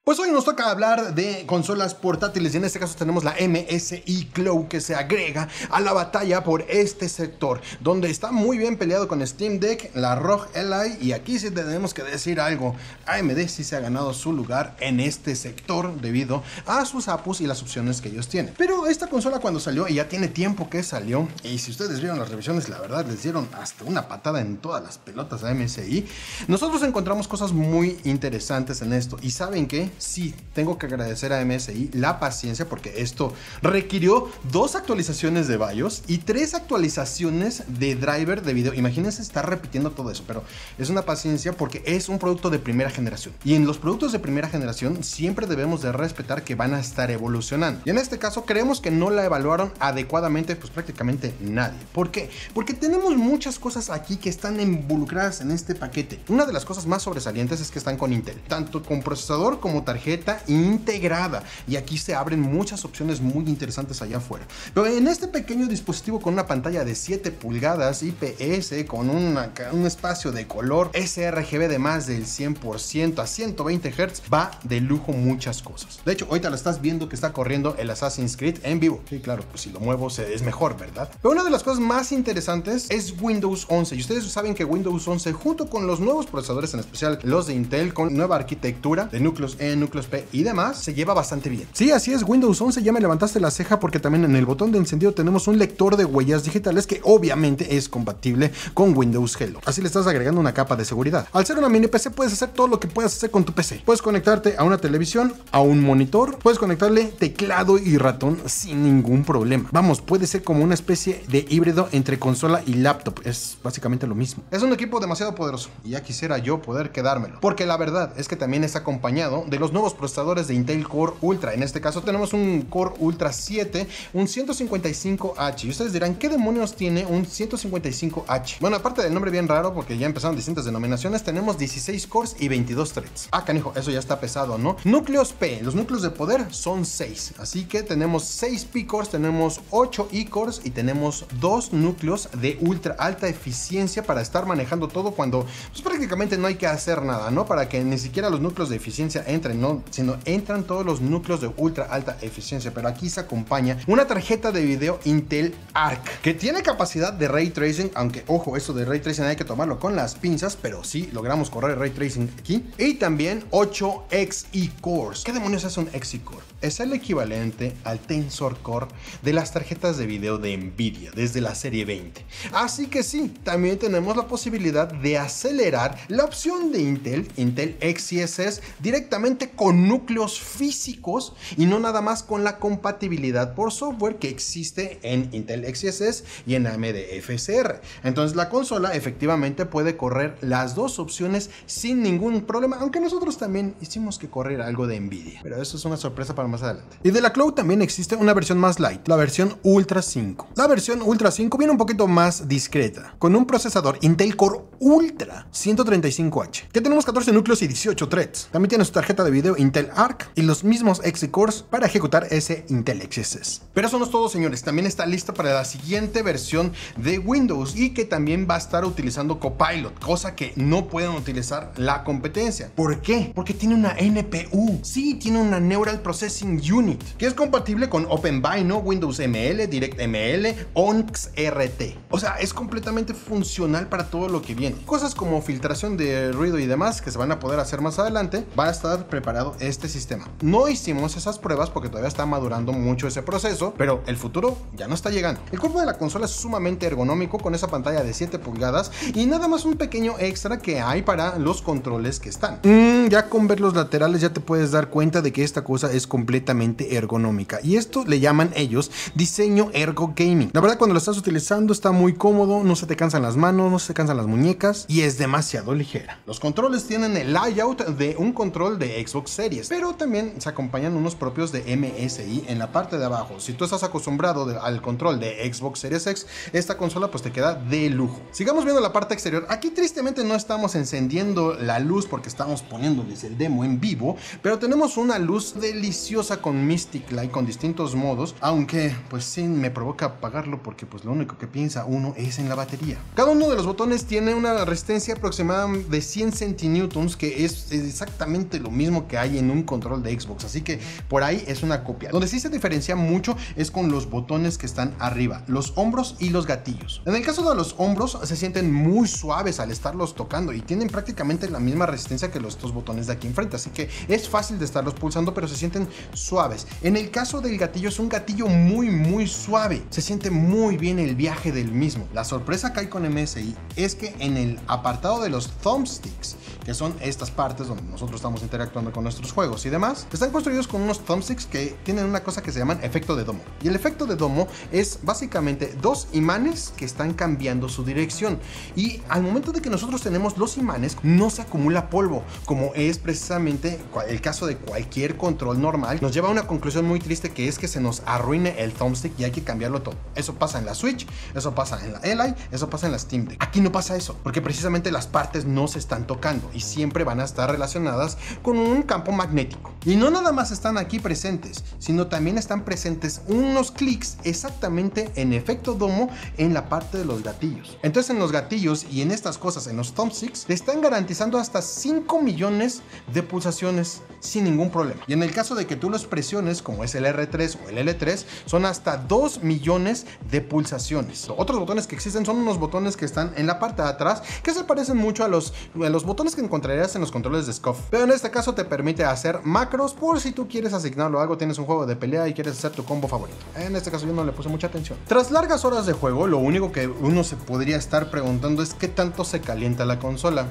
Pues hoy nos toca hablar de consolas portátiles y en este caso tenemos la MSI Cloud que se agrega a la batalla por este sector, donde está muy bien peleado con Steam Deck, la ROG Ally, y aquí sí tenemos que decir algo, AMD sí se ha ganado su lugar en este sector debido a sus APUs y las opciones que ellos tienen. Pero esta consola cuando salió, y ya tiene tiempo que salió, y si ustedes vieron las revisiones, la verdad les dieron hasta una patada en todas las pelotas a MSI, nosotros encontramos cosas muy interesantes en esto, y ¿saben qué? Sí, tengo que agradecer a MSI la paciencia porque esto requirió 2 actualizaciones de BIOS y 3 actualizaciones de driver de video. Imagínense estar repitiendo todo eso, pero es una paciencia porque es un producto de primera generación. Y en los productos de primera generación siempre debemos de respetar que van a estar evolucionando. Y en este caso creemos que no la evaluaron adecuadamente, pues prácticamente nadie. ¿Por qué? Porque tenemos muchas cosas aquí que están involucradas en este paquete. Una de las cosas más sobresalientes es que están con Intel, tanto con procesador como tarjeta integrada, y aquí se abren muchas opciones muy interesantes allá afuera. Pero en este pequeño dispositivo con una pantalla de 7 pulgadas IPS con un espacio de color sRGB de más del 100% a 120 Hz, va de lujo muchas cosas. De hecho, ahorita lo estás viendo que está corriendo el Assassin's Creed en vivo. Sí, claro, pues si lo muevo es mejor, ¿verdad? Pero una de las cosas más interesantes es Windows 11, y ustedes saben que Windows 11 junto con los nuevos procesadores, en especial los de Intel con nueva arquitectura de núcleos E, núcleos P y demás, se lleva bastante bien. Sí, así es, Windows 11 ya me levantaste la ceja porque también en el botón de encendido tenemos un lector de huellas digitales que obviamente es compatible con Windows Hello. Así le estás agregando una capa de seguridad. Al ser una mini PC puedes hacer todo lo que puedas hacer con tu PC. Puedes conectarte a una televisión, a un monitor, puedes conectarle teclado y ratón sin ningún problema. Vamos, puede ser como una especie de híbrido entre consola y laptop. Es básicamente lo mismo. Es un equipo demasiado poderoso y ya quisiera yo poder quedármelo, porque la verdad es que también está acompañado de los nuevos procesadores de Intel Core Ultra. En este caso tenemos un Core Ultra 7, un 155H. Y ustedes dirán, ¿qué demonios tiene un 155H? Bueno, aparte del nombre bien raro, porque ya empezaron distintas denominaciones, tenemos 16 cores y 22 threads. Ah, canijo, eso ya está pesado, ¿no? Núcleos P, los núcleos de poder son 6. Así que tenemos 6 P-cores, tenemos 8 E-cores y tenemos 2 núcleos de ultra alta eficiencia para estar manejando todo cuando pues, prácticamente no hay que hacer nada, ¿no? Para que ni siquiera los núcleos de eficiencia entren, ¿no? Sino entran todos los núcleos de ultra alta eficiencia. Pero aquí se acompaña una tarjeta de video Intel Arc que tiene capacidad de Ray Tracing, aunque ojo, eso de Ray Tracing hay que tomarlo con las pinzas, pero sí logramos correr Ray Tracing aquí. Y también 8 Xe Cores. ¿Qué demonios es un Xe Core? Es el equivalente al Tensor Core de las tarjetas de video de Nvidia desde la serie 20. Así que sí, también tenemos la posibilidad de acelerar la opción de Intel XeSS directamente con núcleos físicos y no nada más con la compatibilidad por software que existe en Intel XeSS y en AMD FSR. Entonces la consola efectivamente puede correr las dos opciones sin ningún problema, aunque nosotros también hicimos que correr algo de Nvidia, pero eso es una sorpresa para más adelante. Y de la Cloud también existe una versión más light, la versión Ultra 5. La versión Ultra 5 viene un poquito más discreta, con un procesador Intel Core Ultra 135H, que tenemos 14 núcleos y 18 threads. También tiene su tarjeta de video Intel Arc y los mismos Xe Cores para ejecutar ese Intel XeSS. Pero eso no es todo, señores, también está lista para la siguiente versión de Windows y que también va a estar utilizando Copilot, cosa que no pueden utilizar la competencia. ¿Por qué? Porque tiene una NPU. Sí, tiene una Neural Processing Unit, que es compatible con OpenVINO, Windows ML, DirectML, ONX-RT. O sea, es completamente funcional para todo lo que viene. Cosas como filtración de ruido y demás que se van a poder hacer más adelante, va a estar preparado este sistema. No hicimos esas pruebas porque todavía está madurando mucho ese proceso, pero el futuro ya no está llegando. El cuerpo de la consola es sumamente ergonómico con esa pantalla de 7 pulgadas y nada más un pequeño extra que hay para los controles que están. Ya con ver los laterales ya te puedes dar cuenta de que esta cosa es completamente ergonómica y esto le llaman ellos diseño ergo gaming. La verdad, cuando lo estás utilizando está muy cómodo, no se te cansan las manos, no se te cansan las muñecas y es demasiado ligera. Los controles tienen el layout de un control de Xbox Series, pero también se acompañan unos propios de MSI en la parte de abajo. Si tú estás acostumbrado al control de Xbox Series X, esta consola pues te queda de lujo. Sigamos viendo la parte exterior. Aquí tristemente no estamos encendiendo la luz porque estamos poniéndoles el demo en vivo, pero tenemos una luz deliciosa con Mystic Light con distintos modos, aunque pues sí me provoca apagarlo porque pues lo único que piensa uno es en la batería. Cada uno de los botones tiene una resistencia aproximada de 100 centinewtons, que es exactamente lo mismo mismo que hay en un control de Xbox, así que por ahí es una copia. Donde sí se diferencia mucho es con los botones que están arriba, los hombros y los gatillos. En el caso de los hombros se sienten muy suaves al estarlos tocando y tienen prácticamente la misma resistencia que los dos botones de aquí enfrente, así que es fácil de estarlos pulsando, pero se sienten suaves. En el caso del gatillo es un gatillo muy suave, se siente muy bien el viaje del mismo. La sorpresa que hay con MSI es que en el apartado de los thumbsticks, que son estas partes donde nosotros estamos interactuando con nuestros juegos y demás, están construidos con unos thumbsticks que tienen una cosa que se llaman efecto de domo. Y el efecto de domo es básicamente dos imanes que están cambiando su dirección, y al momento de que nosotros tenemos los imanes no se acumula polvo, como es precisamente el caso de cualquier control normal. Nos lleva a una conclusión muy triste, que es que se nos arruine el thumbstick y hay que cambiarlo todo. Eso pasa en la Switch, eso pasa en la Li, eso pasa en la Steam Deck. Aquí no pasa eso, porque precisamente las partes no se están tocando y siempre van a estar relacionadas con un campo magnético. Y no nada más están aquí presentes, sino también están presentes unos clics exactamente en efecto domo en la parte de los gatillos. Entonces en los gatillos y en estas cosas, en los thumbsticks, te están garantizando hasta 5 millones de pulsaciones sin ningún problema. Y en el caso de que tú los presiones, como es el R3 o el L3, son hasta 2 millones de pulsaciones. Otros botones que existen son unos botones que están en la parte de atrás, que se parecen mucho a los botones que encontrarías en los controles de SCUF, pero en este caso te permite hacer macros por si tú quieres asignarlo a algo, tienes un juego de pelea y quieres hacer tu combo favorito. En este caso yo no le puse mucha atención. Tras largas horas de juego, lo único que uno se podría estar preguntando es qué tanto se calienta la consola.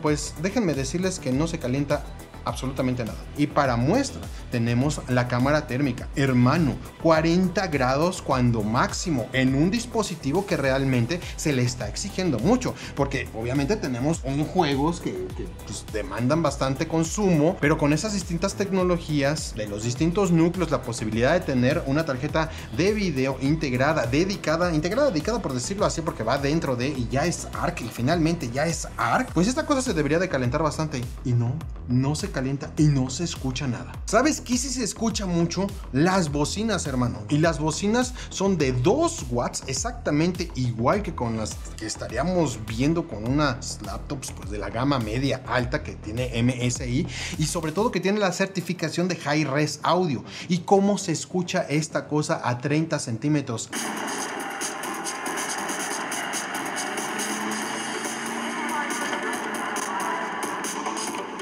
Pues déjenme decirles que no se calienta absolutamente nada. Y para muestra tenemos la cámara térmica. Hermano, 40 grados cuando máximo en un dispositivo que realmente se le está exigiendo mucho, porque obviamente tenemos juegos que pues, demandan bastante consumo, pero con esas distintas tecnologías de los distintos núcleos, la posibilidad de tener una tarjeta de video integrada, dedicada por decirlo así, porque va dentro de, y ya es ARC, y finalmente ya es ARC, pues esta cosa se debería de calentar bastante, y no se calienta y no se escucha nada. ¿Sabes qué sí se escucha mucho? Las bocinas, hermano. Y las bocinas son de 2 watts, exactamente igual que con las que estaríamos viendo con unas laptops pues, de la gama media alta que tiene MSI, y sobre todo que tiene la certificación de Hi-Res Audio. ¿Y cómo se escucha esta cosa a 30 centímetros?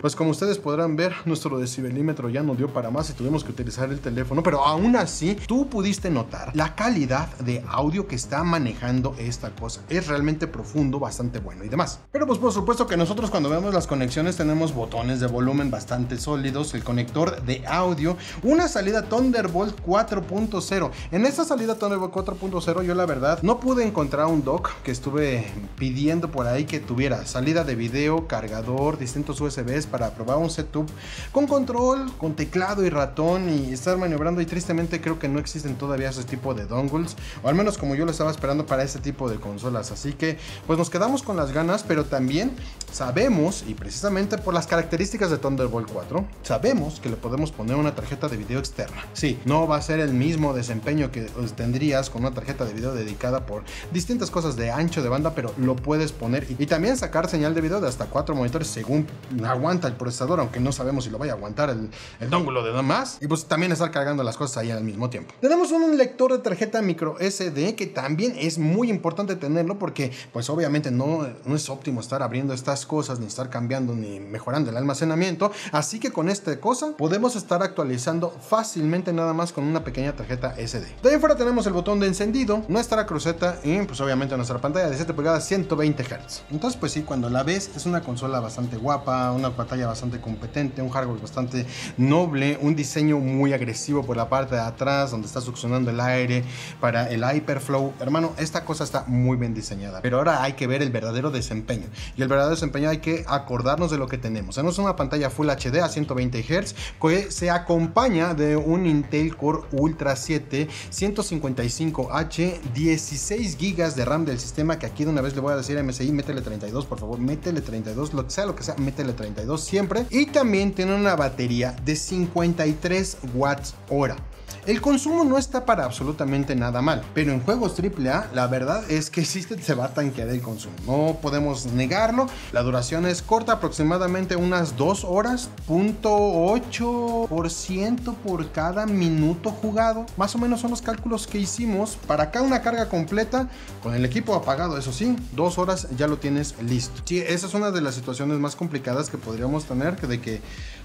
Pues como ustedes podrán ver, nuestro decibelímetro ya no dio para más y tuvimos que utilizar el teléfono, pero aún así tú pudiste notar la calidad de audio que está manejando esta cosa. Es realmente profundo, bastante bueno y demás. Pero pues por supuesto que nosotros cuando vemos las conexiones tenemos botones de volumen bastante sólidos, el conector de audio, una salida Thunderbolt 4.0. En esta salida Thunderbolt 4.0 yo la verdad no pude encontrar un dock que estuve pidiendo por ahí que tuviera salida de video, cargador, distintos USBs para probar un setup con control, con teclado y ratón y estar maniobrando, y tristemente creo que no existen todavía ese tipo de dongles, o al menos como yo lo estaba esperando para ese tipo de consolas. Así que pues nos quedamos con las ganas, pero también sabemos, y precisamente por las características de Thunderbolt 4, sabemos que le podemos poner una tarjeta de video externa. Sí, no va a ser el mismo desempeño que tendrías con una tarjeta de video dedicada por distintas cosas de ancho de banda, pero lo puedes poner y también sacar señal de video de hasta 4 monitores según aguanta el procesador, aunque no sabemos si lo vaya a aguantar el dongle de nada más, y pues también estar cargando las cosas ahí al mismo tiempo. Tenemos un lector de tarjeta micro SD que también es muy importante tenerlo, porque pues obviamente no es óptimo estar abriendo estas cosas, ni estar cambiando ni mejorando el almacenamiento, así que con esta cosa podemos estar actualizando fácilmente nada más con una pequeña tarjeta SD. De ahí fuera tenemos el botón de encendido, nuestra cruceta y pues obviamente nuestra pantalla de 7 pulgadas 120 Hz. Entonces pues sí, cuando la ves es una consola bastante guapa, una pantalla bastante competente, un hardware bastante noble, un diseño muy agresivo por la parte de atrás donde está succionando el aire para el Hyperflow. Hermano, esta cosa está muy bien diseñada, pero ahora hay que ver el verdadero desempeño, y el verdadero desempeño hay que acordarnos de lo que tenemos. Tenemos una pantalla Full HD a 120 Hz que se acompaña de un Intel Core Ultra 7 155H, 16 GB de RAM del sistema, que aquí de una vez le voy a decir a MSI, métele 32, por favor, métele 32, lo que sea, métele 32, siempre, y también tiene una batería de 53 watts hora. El consumo no está para absolutamente nada mal, pero en juegos AAA la verdad es que sí se va a tanquear el consumo, no podemos negarlo. La duración es corta, aproximadamente unas 2 horas, 0.8% por cada minuto jugado, más o menos son los cálculos que hicimos. Para acá una carga completa, con el equipo apagado, eso sí, 2 horas ya lo tienes listo. Sí, esa es una de las situaciones más complicadas que podríamos tener, de que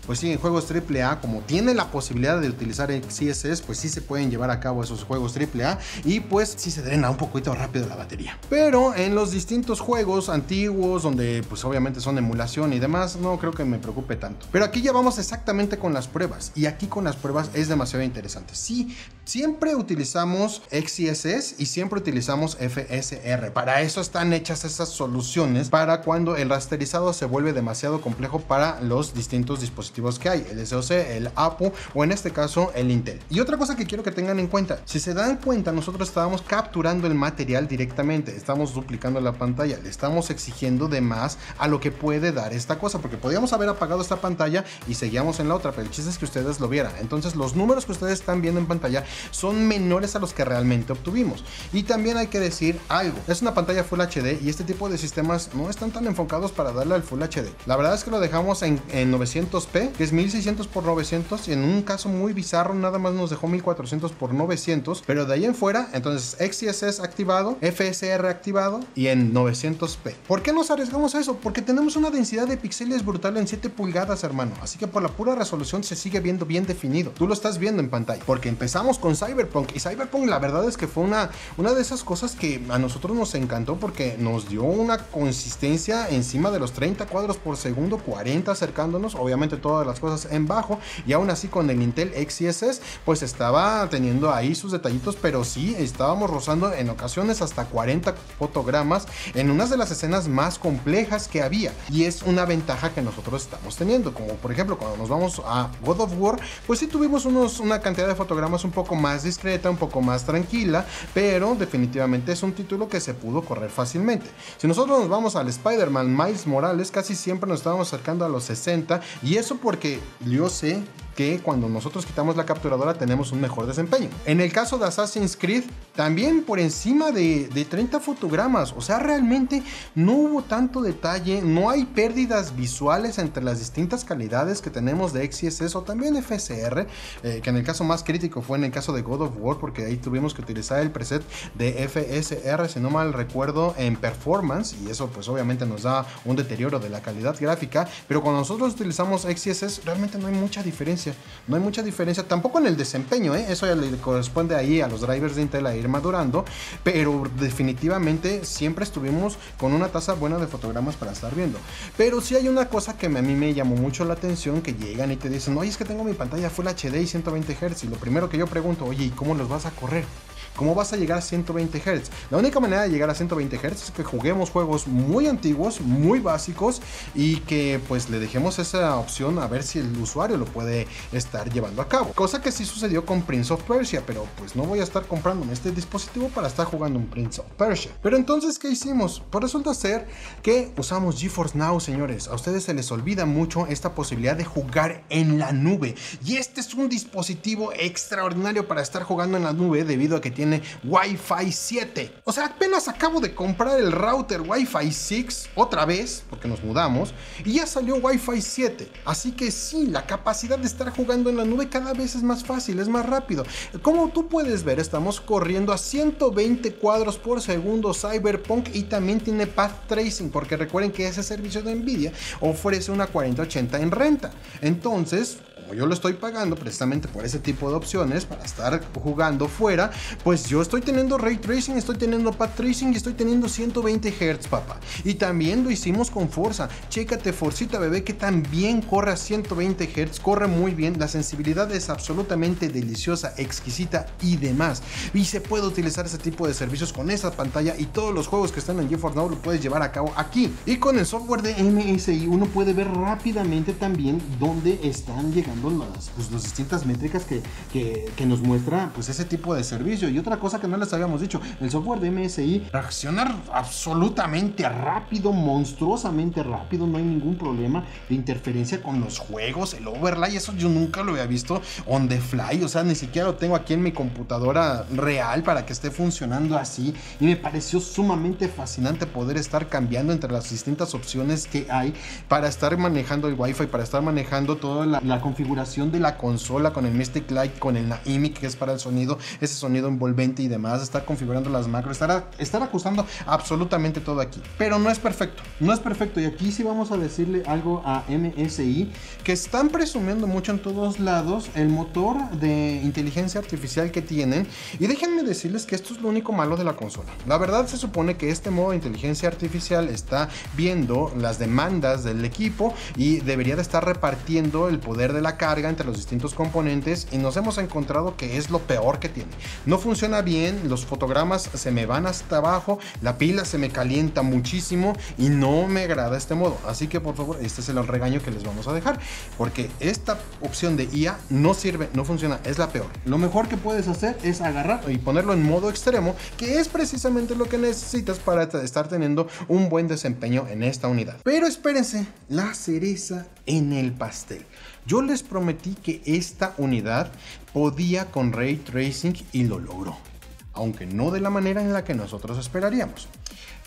pues sí, en juegos AAA, como tiene la posibilidad de utilizar XeSS, pues sí se pueden llevar a cabo esos juegos AAA y pues sí se drena un poquito rápido la batería. Pero en los distintos juegos antiguos, donde pues obviamente son emulación y demás, no creo que me preocupe tanto. Pero aquí ya vamos exactamente con las pruebas, y aquí con las pruebas es demasiado interesante. Sí, siempre utilizamos XeSS y siempre utilizamos FSR. Para eso están hechas esas soluciones, para cuando el rasterizado se vuelve demasiado complejo para los distintos dispositivos que hay, el SoC, el APU o en este caso el Intel. Y otra cosa que quiero que tengan en cuenta, si se dan cuenta, nosotros estábamos capturando el material directamente, estamos duplicando la pantalla, le estamos exigiendo de más a lo que puede dar esta cosa, porque podíamos haber apagado esta pantalla y seguíamos en la otra, pero el chiste es que ustedes lo vieran. Entonces los números que ustedes están viendo en pantalla son menores a los que realmente obtuvimos. Y también hay que decir algo, es una pantalla Full HD y este tipo de sistemas no están tan enfocados para darle al Full HD. La verdad es que lo dejamos en 900p, que es 1600 por 900, y en un caso muy bizarro nada más nos dejó 1400 por 900, pero de ahí en fuera, entonces XeSS activado, FSR activado y en 900p. ¿Por qué nos arriesgamos a eso? Porque tenemos una densidad de píxeles brutal en 7 pulgadas, hermano, así que por la pura resolución se sigue viendo bien definido. Tú lo estás viendo en pantalla, porque empezamos con Cyberpunk, y Cyberpunk la verdad es que fue una de esas cosas que a nosotros nos encantó, porque nos dio una consistencia encima de los 30 cuadros por segundo, 40 acercándonos, obviamente todas las cosas en bajo, y aún así con el Intel XeSS pues estaba teniendo ahí sus detallitos, pero sí estábamos rozando en ocasiones hasta 40 fotogramas en unas de las escenas más complejas que había, y es una ventaja que nosotros estamos teniendo, como por ejemplo cuando nos vamos a God of War, pues sí tuvimos una cantidad de fotogramas un poco más discreta, un poco más tranquila, pero definitivamente es un título que se pudo correr fácilmente. Si nosotros nos vamos al Spider-Man Miles Morales, casi siempre nos estábamos acercando a los 60, y eso porque yo sé que cuando nosotros quitamos la capturadora tenemos un mejor desempeño. En el caso de Assassin's Creed, también por encima de 30 fotogramas, o sea, realmente no hubo tanto detalle, no hay pérdidas visuales entre las distintas calidades que tenemos de XeSS o también FSR, que en el caso más crítico fue en el caso de God of War, porque ahí tuvimos que utilizar el preset de FSR, si no mal recuerdo, en performance, y eso pues obviamente nos da un deterioro de la calidad gráfica, pero cuando nosotros utilizamos XeSS realmente no hay mucha diferencia. No hay mucha diferencia tampoco en el desempeño, eso ya le corresponde ahí a los drivers de Intel a ir madurando, pero definitivamente siempre estuvimos con una tasa buena de fotogramas para estar viendo. Pero sí hay una cosa que a mí me llamó mucho la atención, que llegan y te dicen, oye, es que tengo mi pantalla Full HD y 120 Hz, y lo primero que yo pregunto, oye, ¿y cómo los vas a correr? ¿Cómo vas a llegar a 120 Hz? La única manera de llegar a 120 Hz es que juguemos juegos muy antiguos, muy básicos, y que pues le dejemos esa opción a ver si el usuario lo puede estar llevando a cabo. Cosa que sí sucedió con Prince of Persia, pero pues no voy a estar comprándome este dispositivo para estar jugando un Prince of Persia. Pero entonces, ¿qué hicimos? Pues resulta ser que usamos GeForce Now, señores. A ustedes se les olvida mucho esta posibilidad de jugar en la nube, y este es un dispositivo extraordinario para estar jugando en la nube debido a que tiene Wi-Fi 7. O sea, apenas acabo de comprar el router Wi-Fi 6 otra vez, porque nos mudamos, y ya salió Wi-Fi 7. Así que sí, la capacidad de estar jugando en la nube cada vez es más fácil, es más rápido. Como tú puedes ver, estamos corriendo a 120 cuadros por segundo Cyberpunk, y también tiene Path Tracing, porque recuerden que ese servicio de Nvidia ofrece una 4080 en renta. Entonces, como yo lo estoy pagando precisamente por ese tipo de opciones para estar jugando fuera, pues yo estoy teniendo Ray Tracing, estoy teniendo Path Tracing y estoy teniendo 120 Hz, papá. Y también lo hicimos con Forza. Chécate Forcita bebé, que también corre a 120 Hz, corre muy bien, la sensibilidad es absolutamente deliciosa, exquisita y demás. Y se puede utilizar ese tipo de servicios con esa pantalla, y todos los juegos que están en GeForce Now lo puedes llevar a cabo aquí. Y con el software de MSI uno puede ver rápidamente también dónde están llegando revisando las distintas métricas que nos muestra pues ese tipo de servicio. Y otra cosa que no les habíamos dicho, el software de MSI reacciona absolutamente rápido, monstruosamente rápido, no hay ningún problema de interferencia con los juegos, el overlay, eso yo nunca lo había visto on the fly, o sea, ni siquiera lo tengo aquí en mi computadora real para que esté funcionando así, y me pareció sumamente fascinante poder estar cambiando entre las distintas opciones que hay para estar manejando el Wi-Fi, para estar manejando toda la configuración de la consola con el Mystic Light, con el Naimi, que es para el sonido, ese sonido envolvente y demás, estar configurando las macros, estar ajustando absolutamente todo aquí. Pero no es perfecto, no es perfecto, y aquí sí vamos a decirle algo a MSI, que están presumiendo mucho en todos lados el motor de inteligencia artificial que tienen, y déjenme decirles que esto es lo único malo de la consola. La verdad, se supone que este modo de inteligencia artificial está viendo las demandas del equipo y debería de estar repartiendo el poder de la carga entre los distintos componentes, y nos hemos encontrado que es lo peor que tiene. No funciona bien, los fotogramas se me van hasta abajo, la pila se me calienta muchísimo y no me agrada este modo. Así que por favor, este es el regaño que les vamos a dejar, porque esta opción de IA no sirve, no funciona, es la peor. Lo mejor que puedes hacer es agarrar y ponerlo en modo extremo, que es precisamente lo que necesitas para estar teniendo un buen desempeño en esta unidad. Pero espérense, la cereza en el pastel. Yo les prometí que esta unidad podía con Ray Tracing y lo logró, aunque no de la manera en la que nosotros esperaríamos.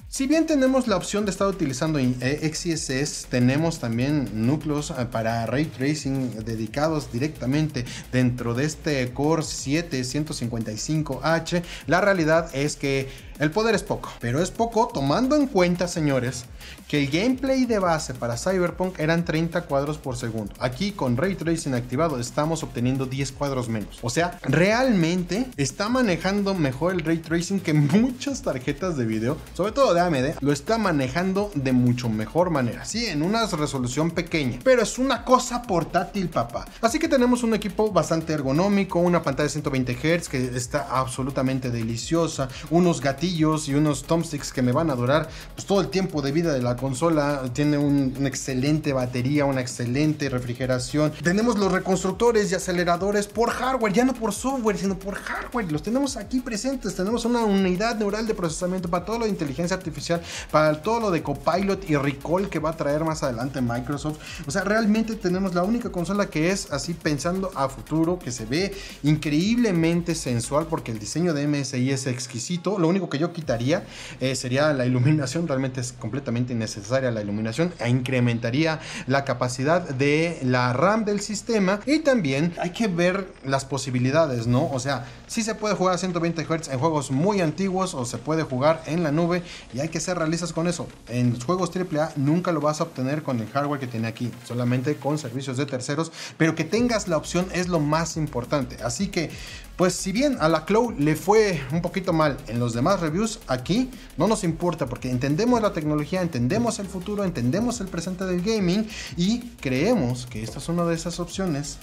Si bien tenemos la opción de estar utilizando XeSS, tenemos también núcleos para Ray Tracing dedicados directamente dentro de este Core 7 155H. La realidad es que el poder es poco, pero es poco tomando en cuenta, señores, que el gameplay de base para Cyberpunk eran 30 cuadros por segundo. Aquí con Ray Tracing activado estamos obteniendo 10 cuadros menos. O sea, realmente está manejando mejor el Ray Tracing que muchas tarjetas de video, sobre todo de AMD, lo está manejando de mucho mejor manera. Sí, en una resolución pequeña, pero es una cosa portátil, papá. Así que tenemos un equipo bastante ergonómico, una pantalla de 120 Hz que está absolutamente deliciosa, unos gatillos y unos thumbsticks que me van a durar pues todo el tiempo de vida de la consola. Tiene una excelente batería, una excelente refrigeración. Tenemos los reconstructores y aceleradores por hardware, ya no por software, sino por hardware. Los tenemos aquí presentes. Tenemos una unidad neural de procesamiento para todo lo de inteligencia artificial, para todo lo de Copilot y Recall que va a traer más adelante Microsoft. O sea, realmente tenemos la única consola que es así pensando a futuro, que se ve increíblemente sensual porque el diseño de MSI es exquisito. Lo único que yo quitaría sería la iluminación. Realmente es completamente innecesaria la iluminación, e incrementaría la capacidad de la RAM del sistema. Y también hay que ver las posibilidades, ¿no? O sea, sí se puede jugar a 120 Hz en juegos muy antiguos, o se puede jugar en la nube, y hay que ser realistas con eso. En los juegos AAA nunca lo vas a obtener con el hardware que tiene aquí, solamente con servicios de terceros, pero que tengas la opción es lo más importante. Así que pues si bien a la Cloud le fue un poquito mal en los demás reviews, aquí no nos importa porque entendemos la tecnología, entendemos el futuro, entendemos el presente del gaming, y creemos que esta es una de esas opciones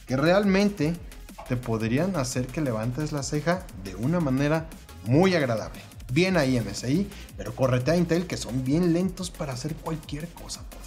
que realmente te podrían hacer que levantes la ceja de una manera muy agradable. Bien ahí MSI, pero córrete a Intel, que son bien lentos para hacer cualquier cosa, por favor.